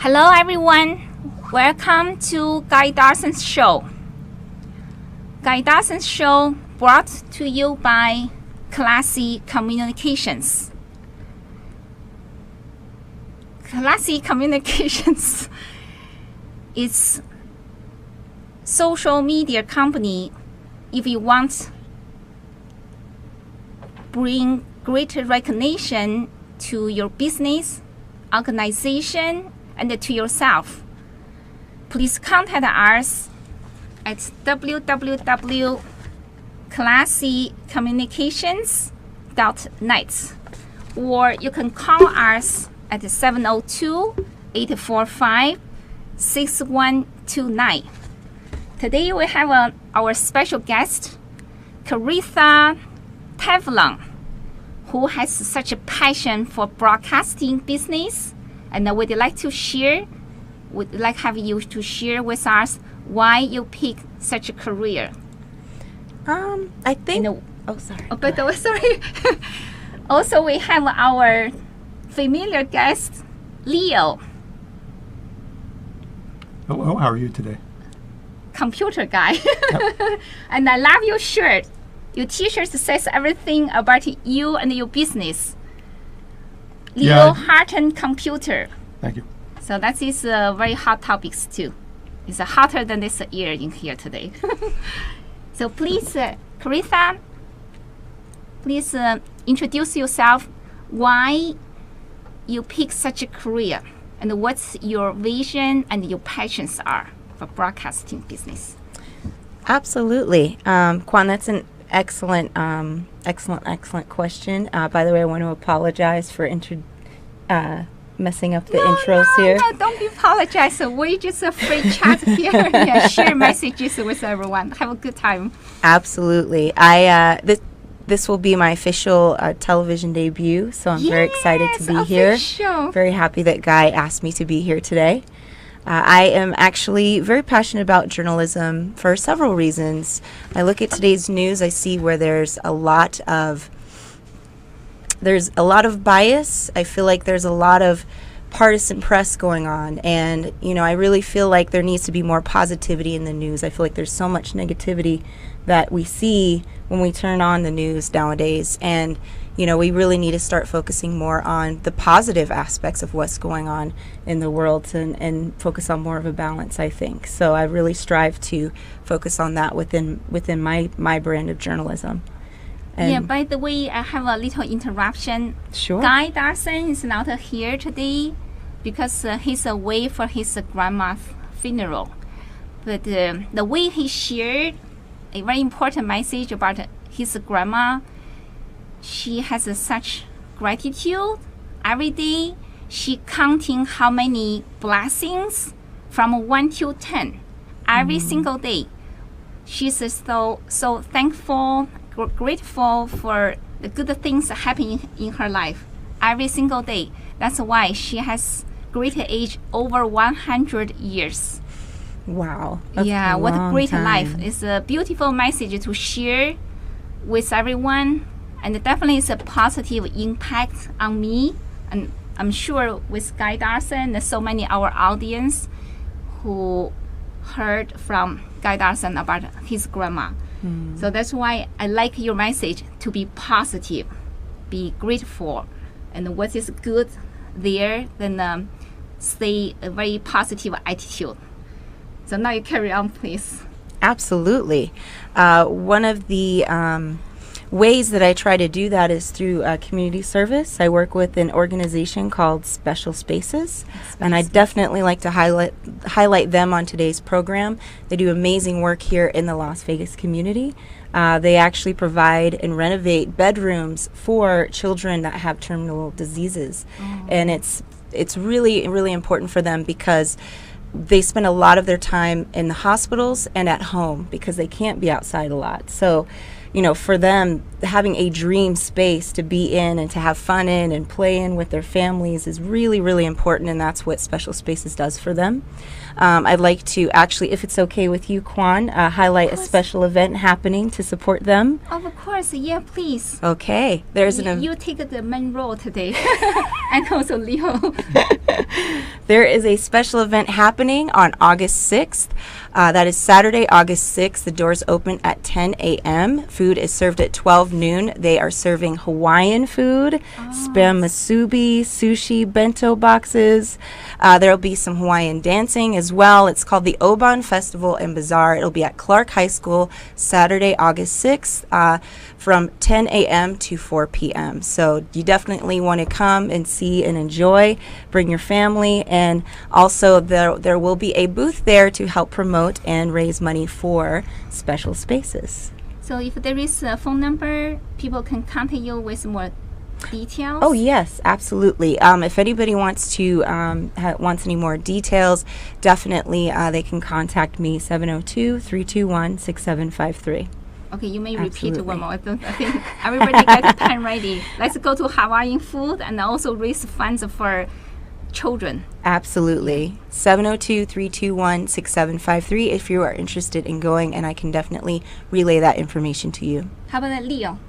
Hello everyone, welcome to Guy Dawson's show. Guy Dawson's show brought to you by Classy Communications. Classy Communications is social media company. If you want bring greater recognition to your business, organization, and to yourself, please contact us at www.classycommunications.net, or you can call us at 702-845-6129. Today we have our special guest, Caritha Teflon, who has such a passion for broadcasting business, and would like have you to share with us why you picked such a career. I think. Sorry. Also, we have our familiar guest, Leo. Hello, how are you today? Computer guy. Yep. And I love your shirt. Your t-shirt says everything about you and your business. Leo Harton Computer. Thank you. So that is very hot topics too. It's hotter than this year in here today. So please, Caritha, please introduce yourself, why you pick such a career, and what's your vision and your passions are for broadcasting business. Absolutely. Kwan, that's an excellent question. By the way, I want to apologize for messing up the intros here. No, don't apologize. We just a free chat here. Yeah, share messages with everyone. Have a good time. Absolutely. This will be my official television debut, so I'm very excited to be here. Very happy that Guy asked me to be here today. I am actually very passionate about journalism for several reasons. I look at today's news, I see where there's a lot of bias. I feel like there's a lot of partisan press going on, and I really feel like there needs to be more positivity in the news. I feel like there's so much negativity that we see when we turn on the news nowadays, and we really need to start focusing more on the positive aspects of what's going on in the world and focus on more of a balance, I think. So I really strive to focus on that within my brand of journalism. And by the way, I have a little interruption. Sure. Guy Dawson is not here today because he's away for his grandma's funeral. But the way he shared a very important message about his grandma, she has such gratitude. Every day, she counting how many blessings from 1 to 10. Every single day, she's so thankful, grateful for the good things happening in her life every single day. That's why she has great age over 100 years. Wow. Yeah, what a great time. life. It's a beautiful message to share with everyone, and definitely it's a positive impact on me, and I'm sure with Guy Dawson and so many our audience who heard from Guy Dawson about his grandma. So that's why I like your message to be positive, be grateful, and what is good there, then stay a very positive attitude. So now you carry on, please. Absolutely. One of the ways that I try to do that is through community service. I work with an organization called Special Spaces, and I definitely like to highlight them on today's program. They do amazing work here in the Las Vegas community. They actually provide and renovate bedrooms for children that have terminal diseases, and it's really, really important for them because they spend a lot of their time in the hospitals and at home because they can't be outside a lot. So for them, having a dream space to be in and to have fun in and play in with their families is really, really important, and that's what Special Spaces does for them. I'd like to actually, if it's okay with you, Kwan, highlight a special event happening to support them. Of course, yeah, please. Okay, there's You take the main role today, and also Leo. There is a special event happening on August 6th. That is Saturday, August 6th. The doors open at 10 a.m. Food is served at 12 noon. They are serving Hawaiian food, spam musubi, sushi, bento boxes. There will be some Hawaiian dancing as well. It's called the Oban Festival and Bazaar. It'll be at Clark High School Saturday, August 6th from 10 a.m. to 4 p.m. So you definitely want to come and see and enjoy. Bring your family. And also there will be a booth there to help promote and raise money for special spaces. So if there is a phone number, people can contact you with more details? Oh, yes, absolutely. If anybody wants to wants any more details, definitely they can contact me, 702-321-6753. Okay, you may repeat Absolutely. one more. I think everybody get the pen ready. Let's go to Hawaiian food and also raise funds for children. Absolutely. 702-321-6753 if you are interested in going, and I can definitely relay that information to you. How about Leo?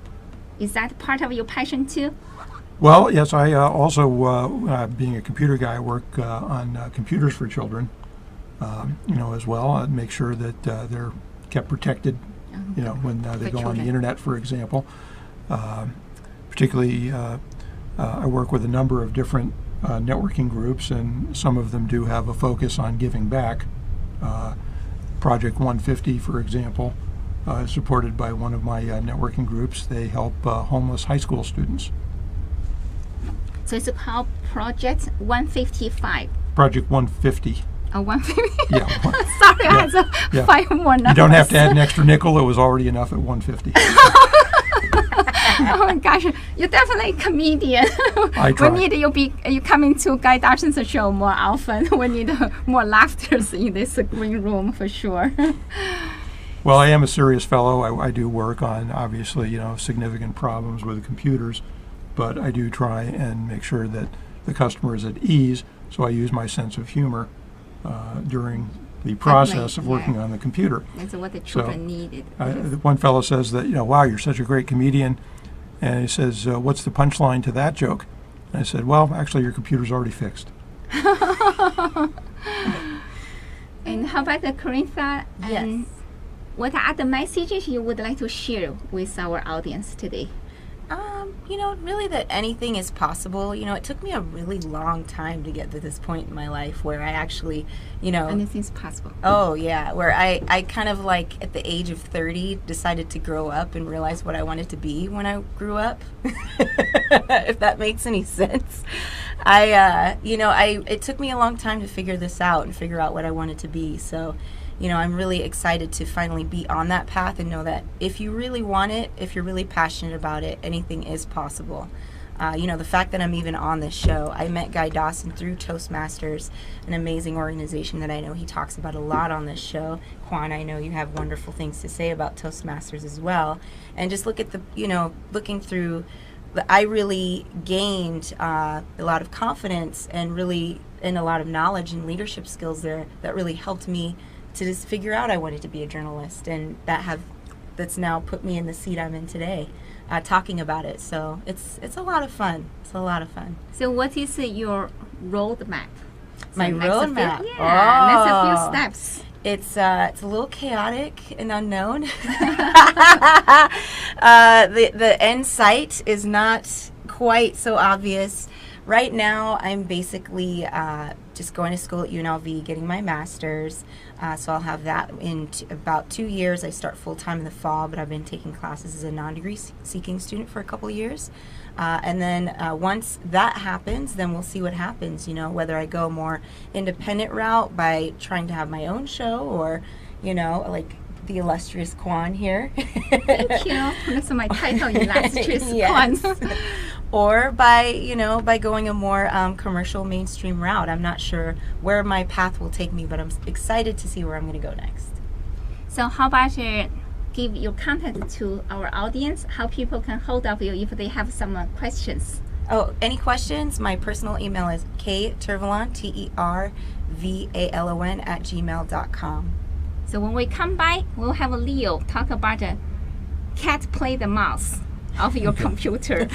Is that part of your passion too? Well, yes, I also, being a computer guy, work on computers for children, as well. I make sure that they're kept protected, when they go on the internet, for example. Particularly, I work with a number of different networking groups, and some of them do have a focus on giving back. Project 150, for example, is supported by one of my networking groups. They help homeless high school students. So it's called Project 155. Project 150. Oh, 150? Yeah. Sorry, I had to Yeah. 5 more numbers. You don't have to add an extra nickel. It was already enough at 150. Oh my gosh, you're definitely a comedian. I try. We need you coming to Guy Darson's show more often. We need more laughter in this green room for sure. Well, I am a serious fellow. I do work on, obviously, significant problems with computers, but I do try and make sure that the customer is at ease, so I use my sense of humor during the process of working on the computer. That's what the children needed. One fellow says that, wow, you're such a great comedian, and he says, what's the punchline to that joke? And I said, well, actually, your computer's already fixed. And how about the Corintha? Yes. What are the messages you would like to share with our audience today? Really that anything is possible. It took me a really long time to get to this point in my life where I actually, Anything's possible. Oh, yeah, where I kind of like at the age of 30 decided to grow up and realize what I wanted to be when I grew up, if that makes any sense. It took me a long time to figure this out and figure out what I wanted to be. So, I'm really excited to finally be on that path and know that if you really want it, if you're really passionate about it, anything is possible. The fact that I'm even on this show, I met Guy Dawson through Toastmasters, an amazing organization that I know he talks about a lot on this show. Kwan, I know you have wonderful things to say about Toastmasters as well. And just look at looking through, I really gained a lot of confidence and a lot of knowledge and leadership skills there that really helped me to just figure out I wanted to be a journalist, and that's now put me in the seat I'm in today, talking about it. So it's a lot of fun. It's a lot of fun. So what is your roadmap? My roadmap? That's a few steps. It's a little chaotic and unknown. The end sight is not quite so obvious. Right now, I'm basically just going to school at UNLV, getting my master's. So I'll have that in about 2 years. I start full-time in the fall, but I've been taking classes as a non-degree seeking student for a couple of years. And then once that happens, then we'll see what happens, whether I go more independent route by trying to have my own show or, like the illustrious Kwan here. Thank you. That's my title, illustrious Yes. Kwan. Or by going a more commercial mainstream route. I'm not sure where my path will take me, but I'm excited to see where I'm going to go next. So how about give your contact to our audience, how people can hold up you if they have some questions Oh, any questions? My personal email is ktervalon, TERVALON @gmail.com. So when we come by, we'll have Leo talk about cat play the mouse of your computer.